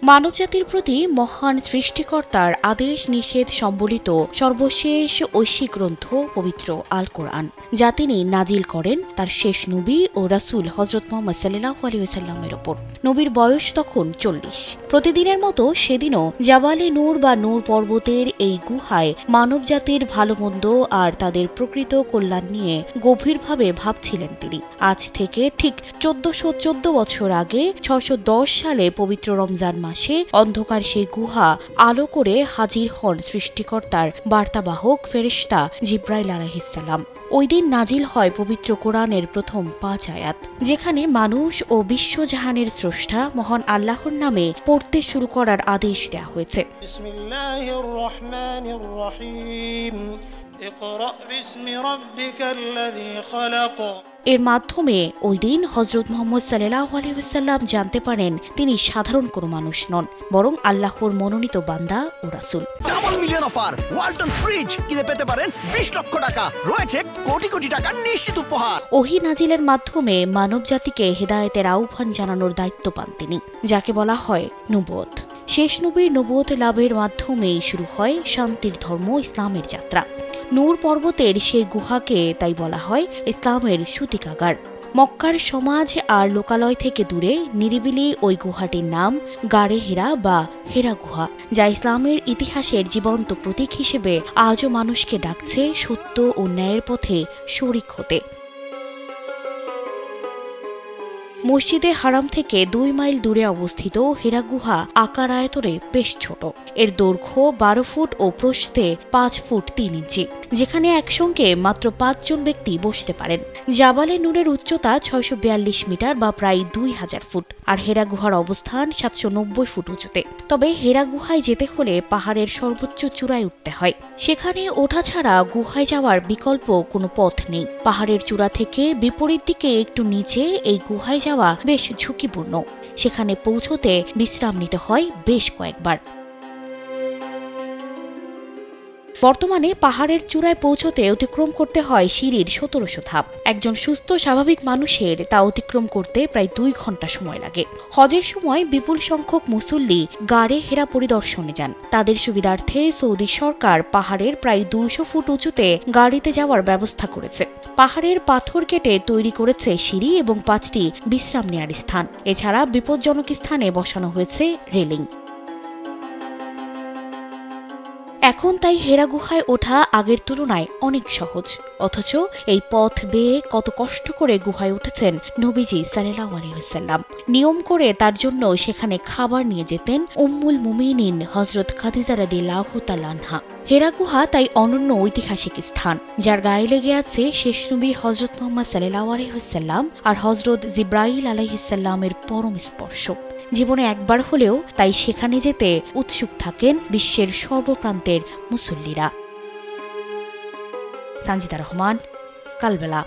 মানবজাতির প্রতি মহান সৃষ্টিকর্তার আদেশ নিষেধ সম্বলিত সর্বশেষ ঐশিক গ্রন্থ পবিত্র আল কোরআন, যা তিনি নাজিল করেন তার শেষ নবী ও রাসূল হযরত মুহাম্মদ সাল্লাল্লাহু আলাইহি ওয়াসাল্লামের ওপর। নবীর বয়স তখন 40। প্রতিদিনের মতো সেদিনও জাবালে নূর বা নূর পর্বতের এই গুহায় মানবজাতির ভালো মন্দ আর তাদের প্রকৃত কল্যাণ নিয়ে গভীরভাবে ভাবছিলেন তিনি। আজ থেকে ঠিক 1414 বছর আগে 610 সালে পবিত্র রমজান মাসে অন্ধকার সেই গুহা আলো করে হাজির হন সৃষ্টিকর্তার বার্তাবাহক ফেরেশতা জিব্রাইল আলাইহিস সালাম। ওই দিন নাজিল হয় পবিত্র কোরআনের প্রথম 5 আয়াত, যেখানে মানুষ ও বিশ্বজাহানের স্রষ্টা মহান আল্লাহর নামে পড়তে শুরু করার আদেশ দেওয়া হয়েছে। বিসমিল্লাহির রহমানির রহিম, ইকরা বিসমি রাব্বিকাল্লাযী খালাক। এর মাধ্যমে ওই দিন হযরত মুহাম্মদ সাল্লাল্লাহু আলাইহি ওয়াসাল্লাম জানতে পারেন তিনি সাধারণ কোনো মানুষ নন, বরং আল্লাহর মনোনীত বান্দা ও রাসূল। Double million offer, Walton fridge কিনে পেতে পারেন 20 লক্ষ টাকা, রয়েছে কোটি কোটি টাকার নিশ্চিত উপহার। ওহী নাজিলের মাধ্যমে মানবজাতিকে হেদায়েতের আহ্বান জানানোর দায়িত্ব পান তিনি, যাকে বলা হয় নবুয়ত। শেষ নবীর নবুয়ত লাভের মাধ্যমেই শুরু হয় শান্তির ধর্ম ইসলামের যাত্রা। নূর পর্বতের সেই গুহাকে তাই বলা হয় ইসলামের সূতিকাগার। মক্কার সমাজ আর লোকালয় থেকে দূরে নিরিবিলি ওই গুহাটির নাম গারে হেরা বা হেরা গুহা, যা ইসলামের ইতিহাসের জীবন্ত প্রতীক হিসেবে আজও মানুষকে ডাকছে সত্য ও ন্যায়ের পথে শরিক হতে। মসজিদে হারাম থেকে 2 মাইল দূরে অবস্থিত হেরা গুহা আকার আয়তনে বেশ ছোট। এর দৈর্ঘ্য 12 ফুট ও প্রস্থে 5 ফুট 3 ইঞ্চি, যেখানে একসঙ্গে মাত্র 5 জন ব্যক্তি বসতে পারেন। জাবালে নূরের উচ্চতা 642 মিটার বা প্রায় 2000 ফুট, আর হেরা গুহার অবস্থান 790 ফুট উঁচুতে। তবে হেরা গুহায় যেতে হলে পাহাড়ের সর্বোচ্চ চূড়ায় উঠতে হয়। সেখানে ওঠা ছাড়া গুহায় যাওয়ার বিকল্প কোনো পথ নেই। পাহাড়ের চূড়া থেকে বিপরীত দিকে একটু নিচে এই গুহায় যাওয়া বেশ ঝুঁকিপূর্ণ। সেখানে পৌঁছতে বিশ্রাম নিতে হয় বেশ কয়েকবার। বর্তমানে পাহাড়ের চূড়ায় পৌঁছতে অতিক্রম করতে হয় সিঁড়ির 1700 ধাপ। একজন সুস্থ স্বাভাবিক মানুষের তা অতিক্রম করতে প্রায় 2 ঘন্টা সময় লাগে। হজের সময় বিপুল সংখ্যক মুসল্লি গারে হেরা পরিদর্শনে যান। তাদের সুবিধার্থে সৌদি সরকার পাহাড়ের প্রায় 200 ফুট উঁচুতে গাড়িতে যাওয়ার ব্যবস্থা করেছে। পাহাড়ের পাথর কেটে তৈরি করেছে সিঁড়ি এবং 5টি বিশ্রাম নেয়ার স্থান। এছাড়া বিপজ্জনক স্থানে বসানো হয়েছে রেলিং। এখন তাই হেরা গুহায় ওঠা আগের তুলনায় অনেক সহজ। অথচ এই পথ বেয়ে কত কষ্ট করে গুহায় উঠেছেন নবীজি সাল্লাল্লাহু আলাইহি ওয়াসাল্লাম। নিয়ম করে তার জন্য সেখানে খাবার নিয়ে যেতেন উম্মুল মুমিনিন হযরত খাদিজা রাদিয়াল্লাহু তাআলা আনহা। হেরা গুহা তাই অনন্য ঐতিহাসিক স্থান, যার গায়ে লেগে আছে শেষ নবী হযরত মুহাম্মদ সাল্লাল্লাহু আলাইহি ওয়াসাল্লাম আর হযরত জিব্রাইল আলাইহিস সালামের পরম স্পর্শ। জীবনে একবার হলেও তাই সেখানে যেতে উৎসুক থাকেন বিশ্বের সর্বপ্রান্তের মুসল্লিরা। সানজিদা রহমান, কালবেলা।